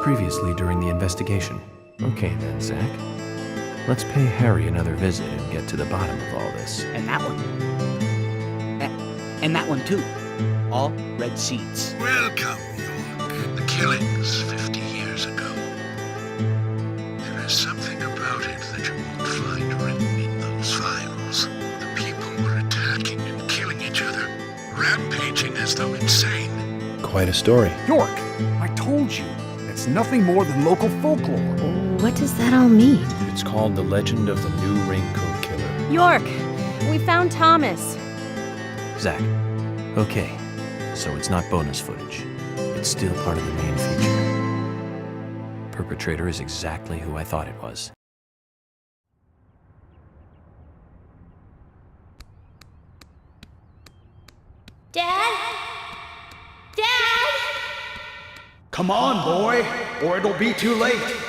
previously during the investigation. Okay then, Zach. Let's pay Harry another visit and get to the bottom of all this. And that one. And that one too. All red seeds. Welcome, York. The killings 50 years ago. There is something about it that you won't find written in those files. The people were attacking and killing each other, rampaging as though insane. Quite a story. York, I told you, it's nothing more than local folklore. What does that all mean? It's called The Legend of the New Raincoat Killer. York, we found Thomas. Zach. Okay, so it's not bonus footage. It's still part of the main feature. Perpetrator is exactly who I thought it was. Dad? Dad? Come on, boy, or it'll be too late.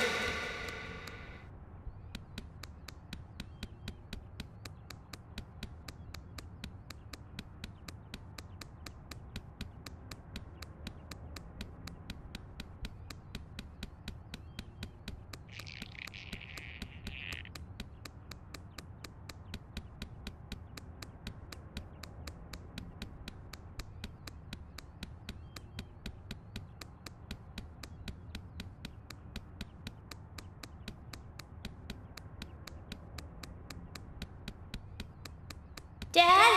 Dad?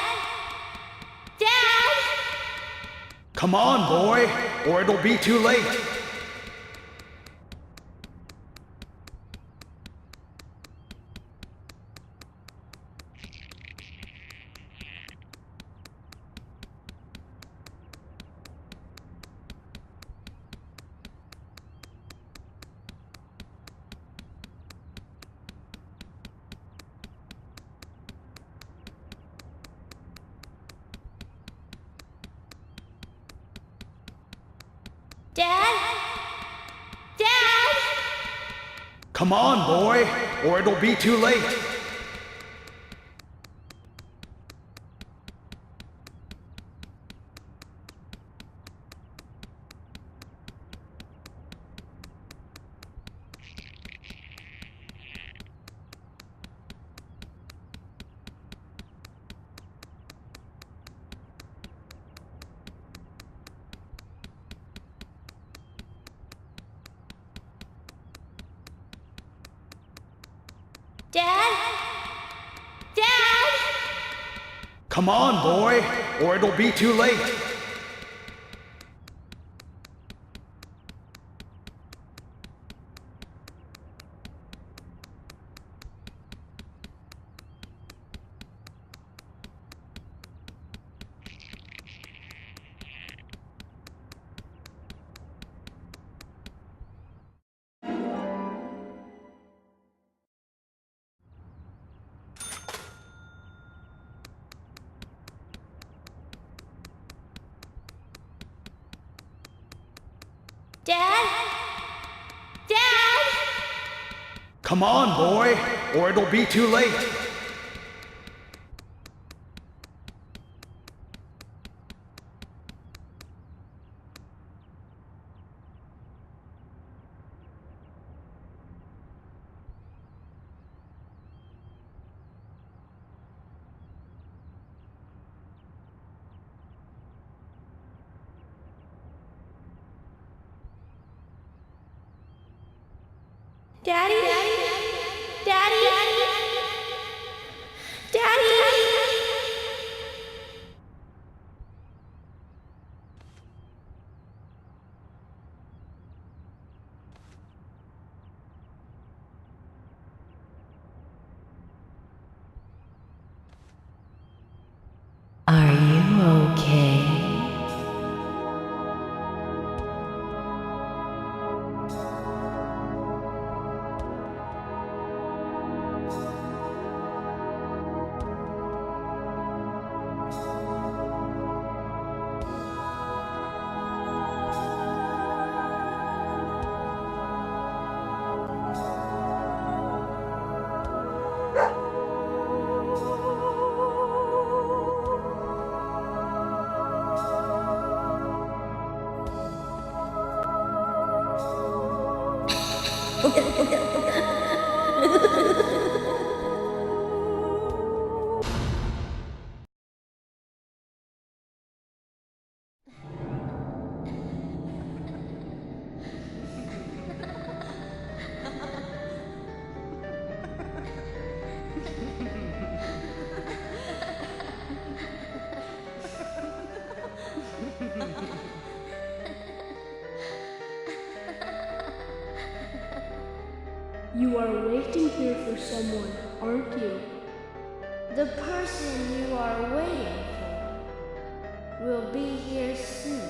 Dad? Come on, boy, or it'll be too late. Dad? Dad? Come on, boy, or it'll be too late. Dad? Dad? Come on, boy, or it'll be too late. Dad? Dad? Come on, boy, or it'll be too late. Daddy? Daddy? Daddy? Are you okay? You are waiting here for someone, aren't you? The person you are waiting for will be here soon.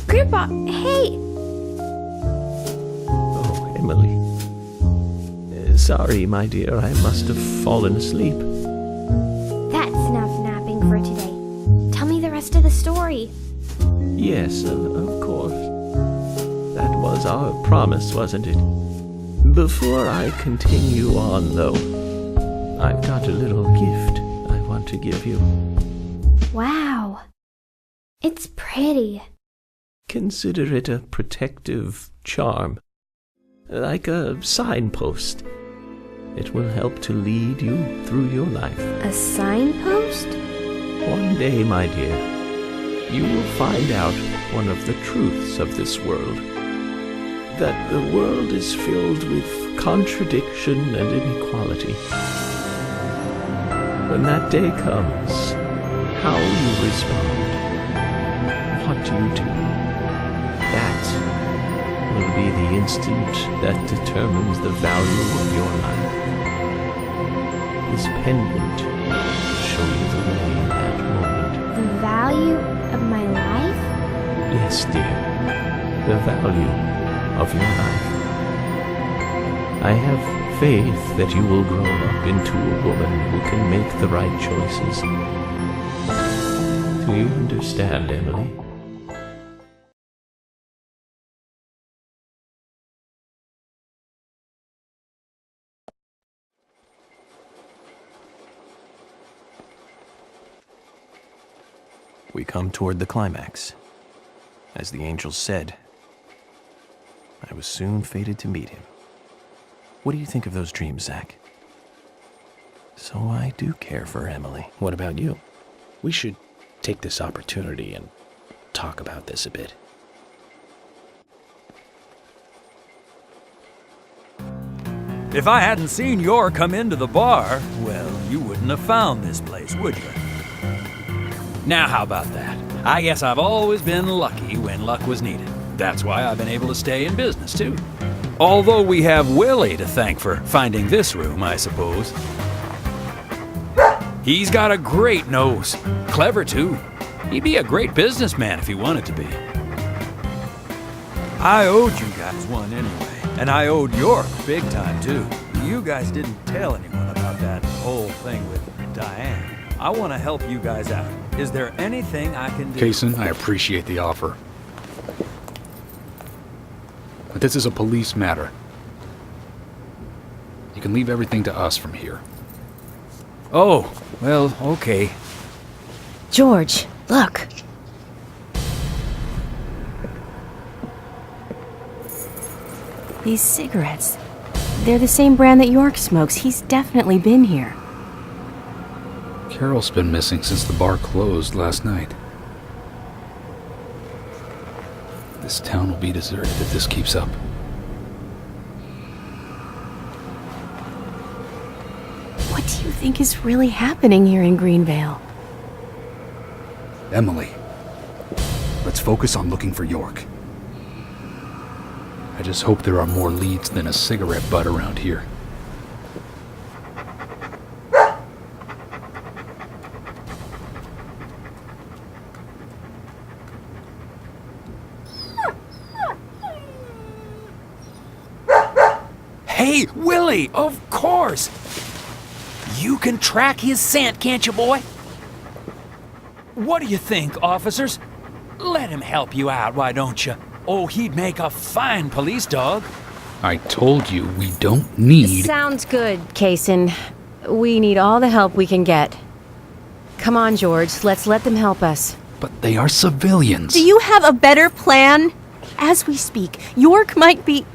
Grandpa, hey! Oh, Emily. Sorry, my dear, I must have fallen asleep. That's enough napping for today. Tell me the rest of the story. Yes, of course. That was our promise, wasn't it? Before I continue on, though, I've got a little gift I want to give you. Wow. It's pretty. Consider it a protective charm, like a signpost. It will help to lead you through your life. A signpost? One day, my dear, you will find out one of the truths of this world. That the world is filled with contradiction and inequality. When that day comes, how you respond, what you do, that will be the instant that determines the value of your life. This pendant will show you the way in that moment. The value of my life? Yes, dear. The value of your life. I have faith that you will grow up into a woman who can make the right choices. Do you understand, Emily? We come toward the climax. As the angels said, I was soon fated to meet him. What do you think of those dreams, Zach? So I do care for Emily. What about you? We should take this opportunity and talk about this a bit. If I hadn't seen Yor come into the bar, well, you wouldn't have found this place, would you? Now, how about that? I guess I've always been lucky when luck was needed. That's why I've been able to stay in business, too. Although we have Willie to thank for finding this room, I suppose. He's got a great nose. Clever, too. He'd be a great businessman if he wanted to be. I owed you guys one anyway, and I owed York big time, too. You guys didn't tell anyone about that whole thing with Diane. I want to help you guys out. Is there anything I can do? Kaysen, I appreciate the offer. But this is a police matter. You can leave everything to us from here. Oh, well, okay. George, look. These cigarettes. They're the same brand that York smokes. He's definitely been here. Carol's been missing since the bar closed last night. This town will be deserted if this keeps up. What do you think is really happening here in Greenvale? Emily, let's focus on looking for York. I just hope there are more leads than a cigarette butt around here. Hey, Willie, of course! You can track his scent, can't you, boy? What do you think, officers? Let him help you out, why don't you? Oh, he'd make a fine police dog. I told you we don't need... Sounds good, Kaysen. We need all the help we can get. Come on, George, let's let them help us. But they are civilians. Do you have a better plan? As we speak, York might be...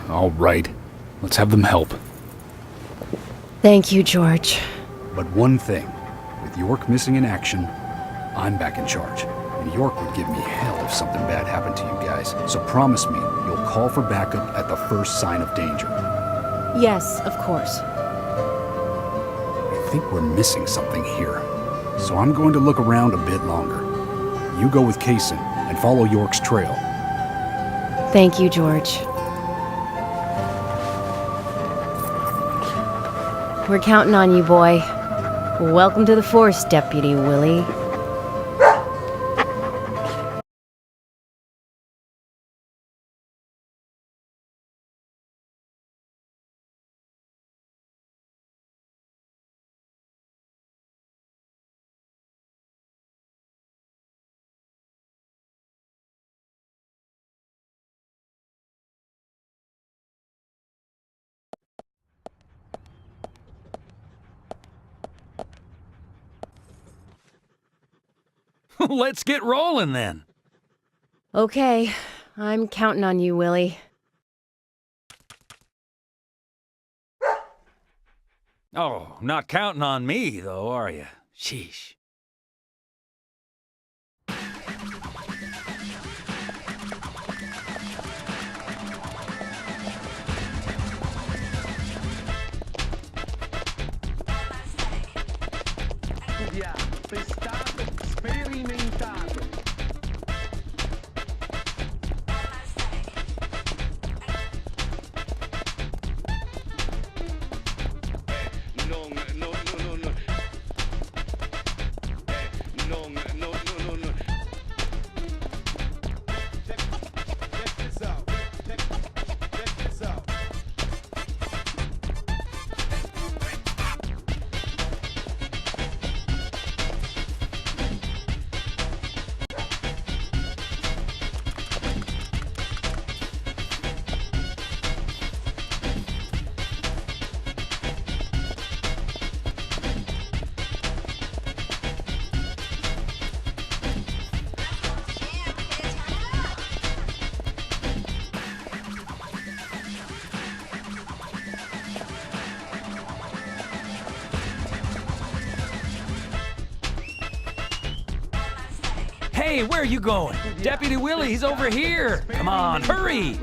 All right. Let's have them help. Thank you, George. But one thing. With York missing in action, I'm back in charge. And York would give me hell if something bad happened to you guys. So promise me you'll call for backup at the first sign of danger. Yes, of course. I think we're missing something here. So I'm going to look around a bit longer. You go with Kaysen and follow York's trail. Thank you, George. We're counting on you, boy. Welcome to the force, Deputy Willie. Let's get rolling then. Okay, I'm counting on you, Willie. Oh, not counting on me, though, are you? Sheesh. Hey, where are you going? Deputy Willie, he's over here. Come on, hurry!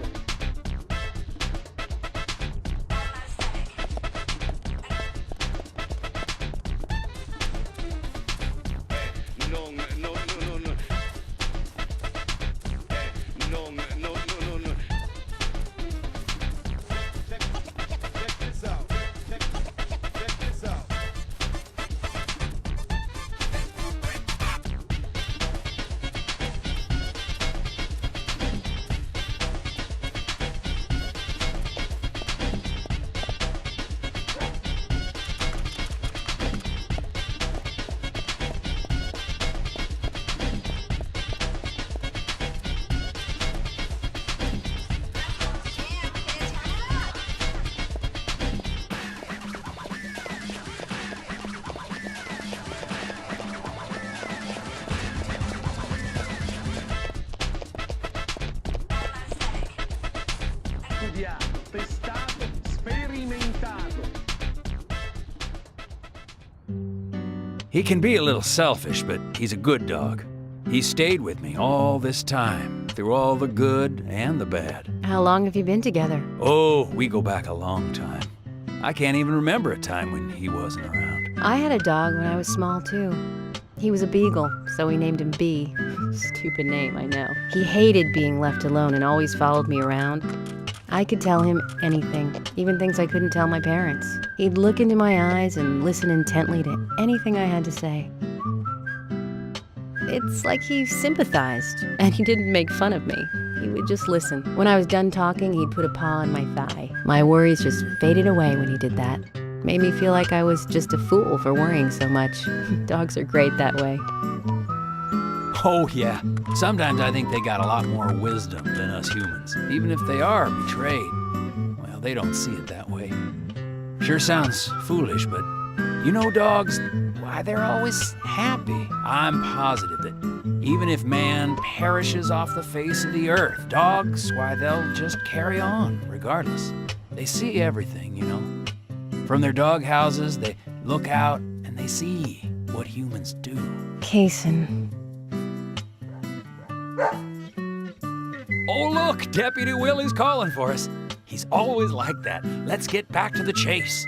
He can be a little selfish, but he's a good dog. He stayed with me all this time, through all the good and the bad. How long have you been together? Oh, we go back a long time. I can't even remember a time when he wasn't around. I had a dog when I was small, too. He was a beagle, so we named him B. Stupid name, I know. He hated being left alone and always followed me around. I could tell him anything, even things I couldn't tell my parents. He'd look into my eyes and listen intently to anything I had to say. It's like he sympathized, and he didn't make fun of me. He would just listen. When I was done talking, he'd put a paw on my thigh. My worries just faded away when he did that. Made me feel like I was just a fool for worrying so much. Dogs are great that way. Oh, yeah. Sometimes I think they got a lot more wisdom than us humans. Even if they are betrayed, well, they don't see it that way. Sure sounds foolish, but you know dogs, why, they're always happy. I'm positive that even if man perishes off the face of the earth, dogs, why, they'll just carry on, regardless. They see everything, you know. From their dog houses, they look out and they see what humans do. Kason. Oh, look, Deputy Willie's calling for us. He's always like that. Let's get back to the chase.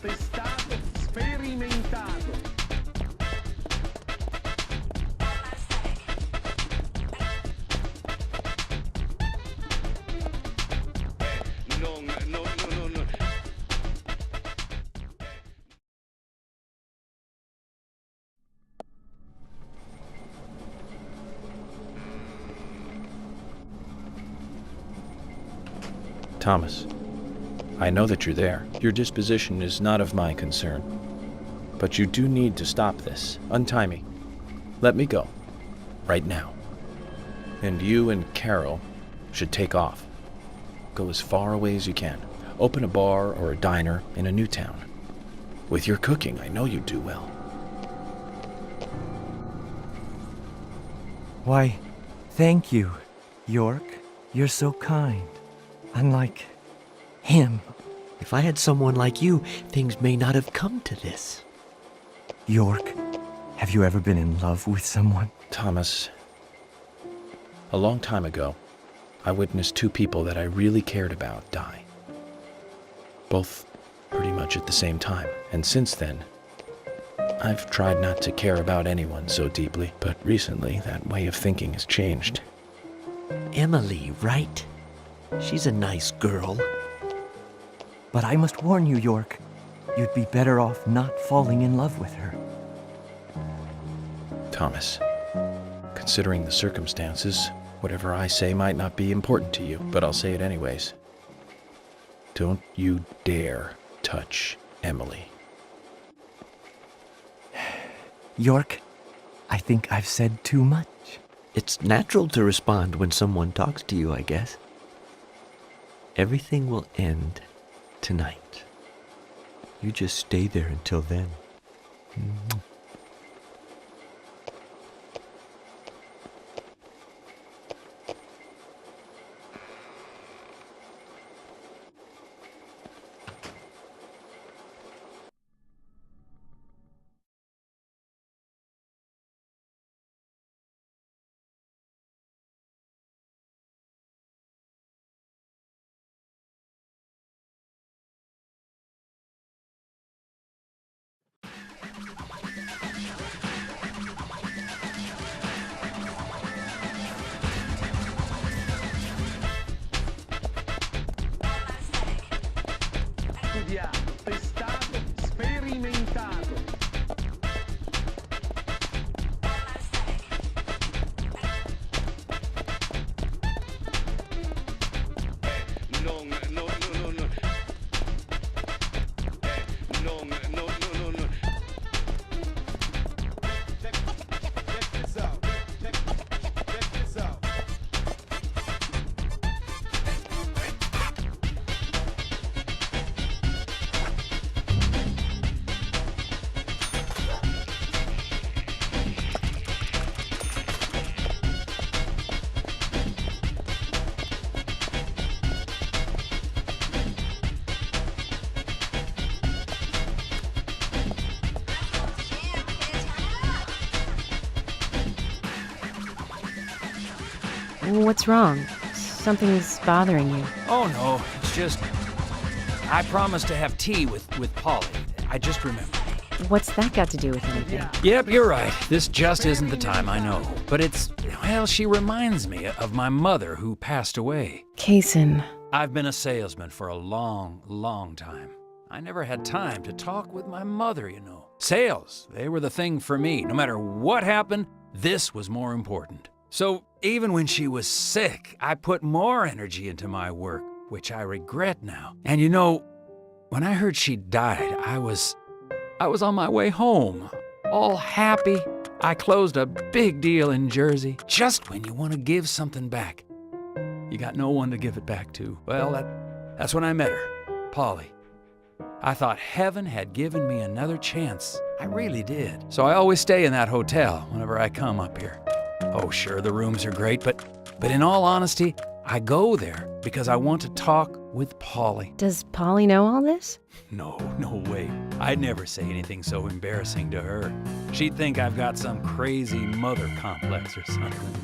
Testato, sperimentato. No. Thomas, I know that you're there. Your disposition is not of my concern. But you do need to stop this. Untie me. Let me go. Right now. And you and Carol should take off. Go as far away as you can. Open a bar or a diner in a new town. With your cooking, I know you do well. Why, thank you, York. You're so kind. Unlike him. If I had someone like you, things may not have come to this. York, have you ever been in love with someone? Thomas, a long time ago, I witnessed two people that I really cared about die. Both pretty much at the same time. And since then, I've tried not to care about anyone so deeply, but recently that way of thinking has changed. Emily, right? She's a nice girl. But I must warn you, York, you'd be better off not falling in love with her. Thomas, considering the circumstances, whatever I say might not be important to you, but I'll say it anyways. Don't you dare touch Emily. York, I think I've said too much. It's natural to respond when someone talks to you, I guess. Everything will end tonight. You just stay there until then. What's wrong? Something's bothering you. Oh no, it's just... I promised to have tea with Polly. I just remembered. What's that got to do with anything? Yep, you're right. This just isn't the time, I know. But it's... well, she reminds me of my mother who passed away. Kaysen. I've been a salesman for a long, long time. I never had time to talk with my mother, you know. Sales, they were the thing for me. No matter what happened, this was more important. So even when she was sick, I put more energy into my work, which I regret now. And you know, when I heard she died, I was on my way home, all happy. I closed a big deal in Jersey. Just when you want to give something back, you got no one to give it back to. Well, that's when I met her, Polly. I thought heaven had given me another chance. I really did. So I always stay in that hotel whenever I come up here. Oh, sure, the rooms are great, but in all honesty, I go there because I want to talk with Polly. Does Polly know all this? No way. I'd never say anything so embarrassing to her. She'd think I've got some crazy mother complex or something.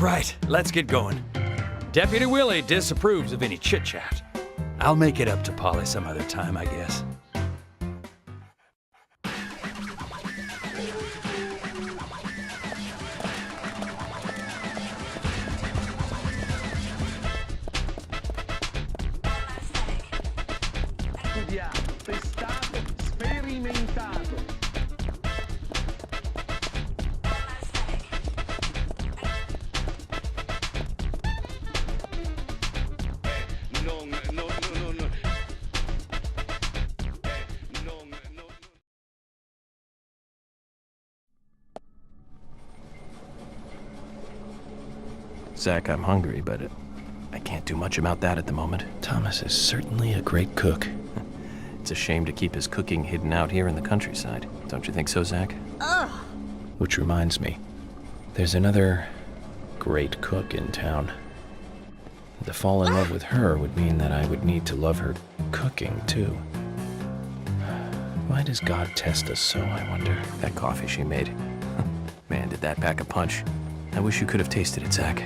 Right, let's get going. Deputy Willie disapproves of any chit-chat. I'll make it up to Polly some other time, I guess. Zach, I'm hungry, but I can't do much about that at the moment. Thomas is certainly a great cook. It's a shame to keep his cooking hidden out here in the countryside. Don't you think so, Zach? Ugh. Which reminds me, there's another great cook in town. To fall in love with her would mean that I would need to love her cooking, too. Why does God test us so, I wonder? That coffee she made. Man, did that pack a punch. I wish you could have tasted it, Zach.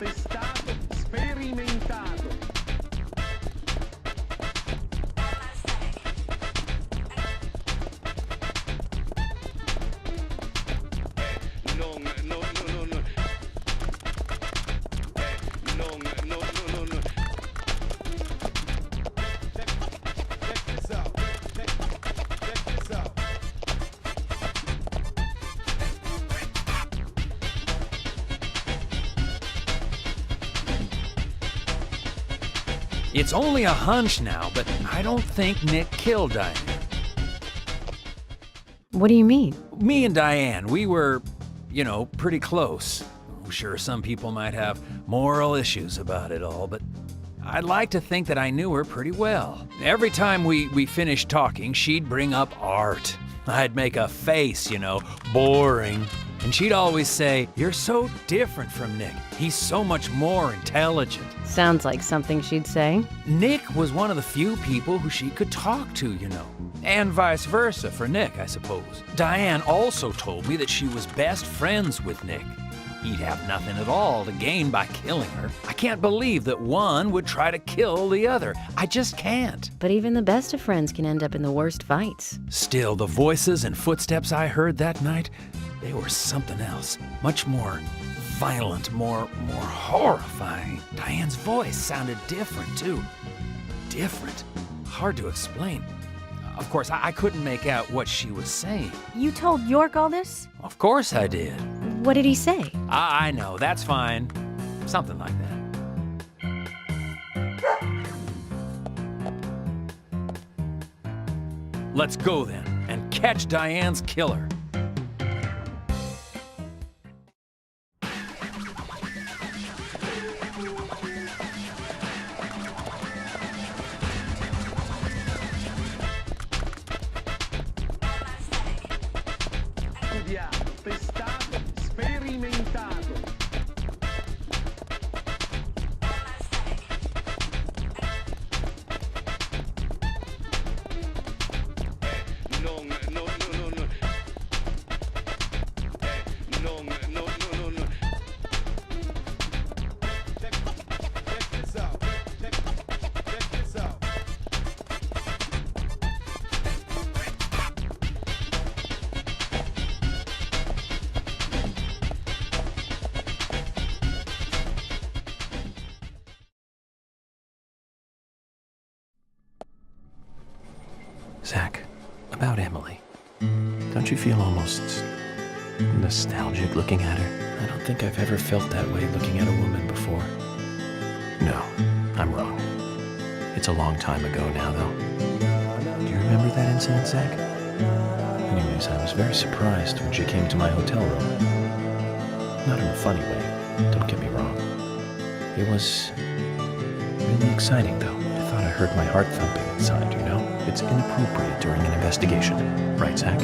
Testato, sperimentato. It's only a hunch now, but I don't think Nick killed Diane. What do you mean? Me and Diane, we were, you know, pretty close. I'm sure some people might have moral issues about it all, but I'd like to think that I knew her pretty well. Every time we finished talking, she'd bring up art. I'd make a face, you know, boring. And she'd always say, "You're so different from Nick. He's so much more intelligent." Sounds like something she'd say. Nick was one of the few people who she could talk to, you know. And vice versa for Nick, I suppose. Diane also told me that she was best friends with Nick. He'd have nothing at all to gain by killing her. I can't believe that one would try to kill the other. I just can't. But even the best of friends can end up in the worst fights. Still, the voices and footsteps I heard that night, they were something else. Much more violent, more horrifying. Diane's voice sounded different, too. Different. Hard to explain. Of course, I couldn't make out what she was saying. You told York all this? Of course I did. What did he say? I know, that's fine. Something like that. Let's go then, and catch Diane's killer. Zach, about Emily. Don't you feel almost nostalgic looking at her? I don't think I've ever felt that way looking at a woman before. No, I'm wrong. It's a long time ago now, though. Do you remember that incident, Zach? Anyways, I was very surprised when she came to my hotel room. Not in a funny way, don't get me wrong. It was really exciting, though. I thought I heard my heart thumping inside, you know? It's inappropriate during an investigation. Right, Zach?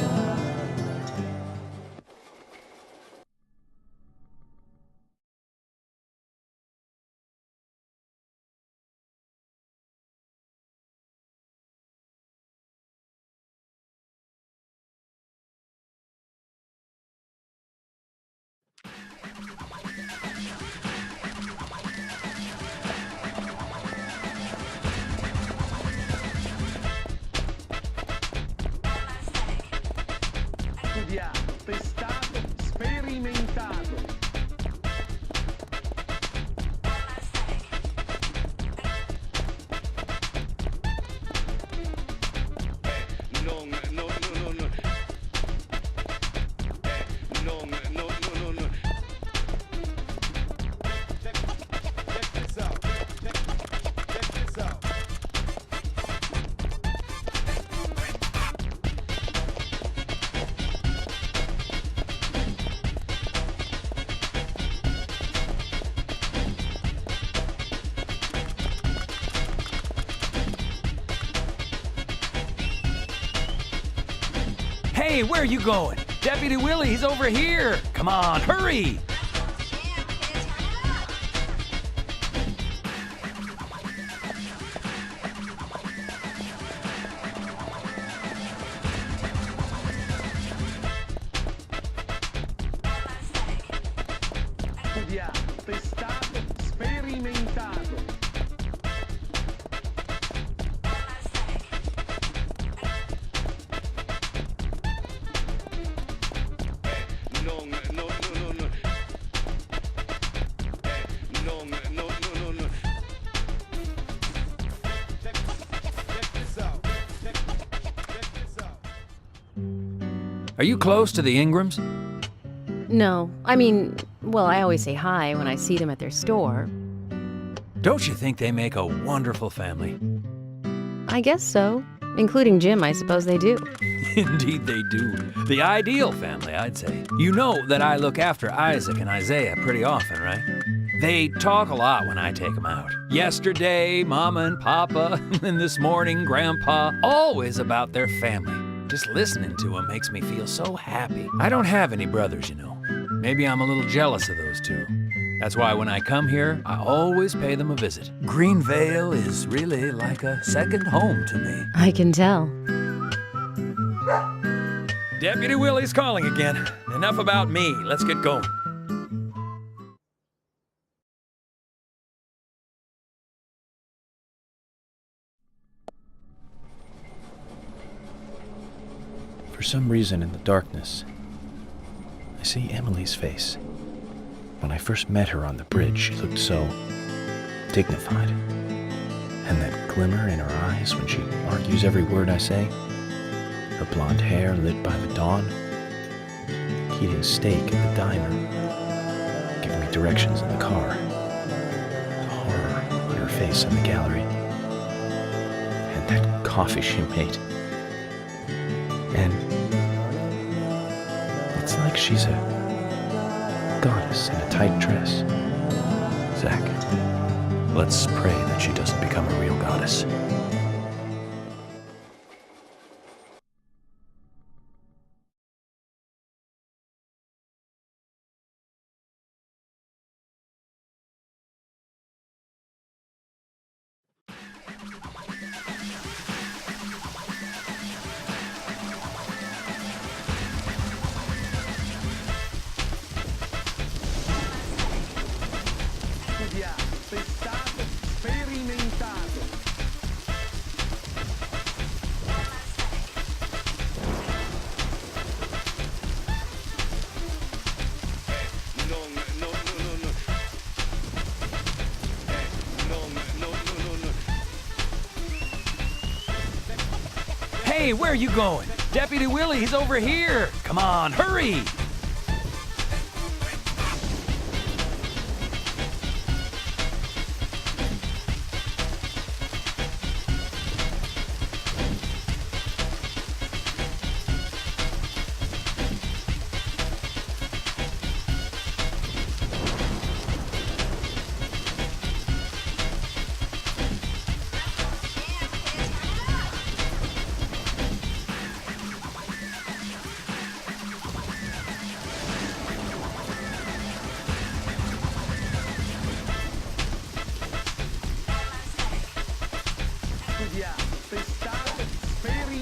Hey, where are you going? Deputy Willie, he's over here. Come on, hurry! Are you close to the Ingrams? No. I mean, well, I always say hi when I see them at their store. Don't you think they make a wonderful family? I guess so. Including Jim, I suppose they do. Indeed they do. The ideal family, I'd say. You know that I look after Isaac and Isaiah pretty often, right? They talk a lot when I take them out. Yesterday, Mama and Papa, and this morning, Grandpa, always about their family. Just listening to them makes me feel so happy. I don't have any brothers, you know. Maybe I'm a little jealous of those two. That's why when I come here, I always pay them a visit. Greenvale is really like a second home to me. I can tell. Deputy Willie's calling again. Enough about me. Let's get going. For some reason in the darkness, I see Emily's face. When I first met her on the bridge, she looked so dignified. And that glimmer in her eyes when she argues every word I say, her blonde hair lit by the dawn, eating steak at the diner, giving me directions in the car, the horror on her face in the gallery, and that coffee she made. And it's like she's a goddess in a tight dress. Zach, let's pray that she doesn't become a real goddess. Hey, where are you going? Deputy Willie, he's over here. Come on, hurry!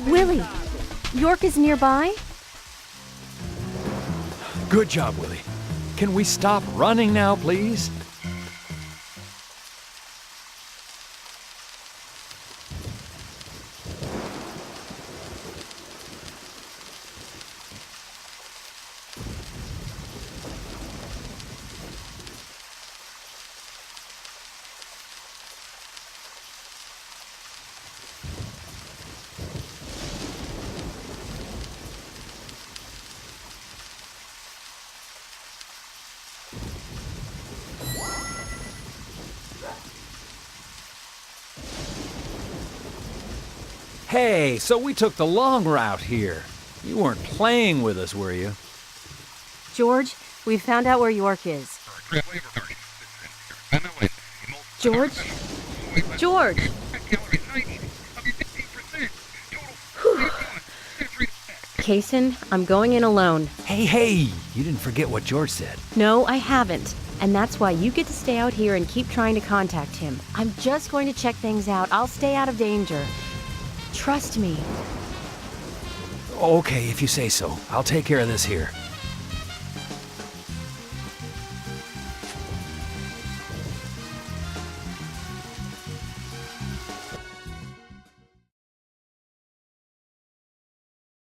Willie, York is nearby? Good job, Willie. Can we stop running now, please? Hey, so we took the long route here. You weren't playing with us, were you? George, we found out where York is. George? George! Kaysen, I'm going in alone. Hey, you didn't forget what George said. No, I haven't. And that's why you get to stay out here and keep trying to contact him. I'm just going to check things out. I'll stay out of danger. Trust me. Okay, if you say so. I'll take care of this here.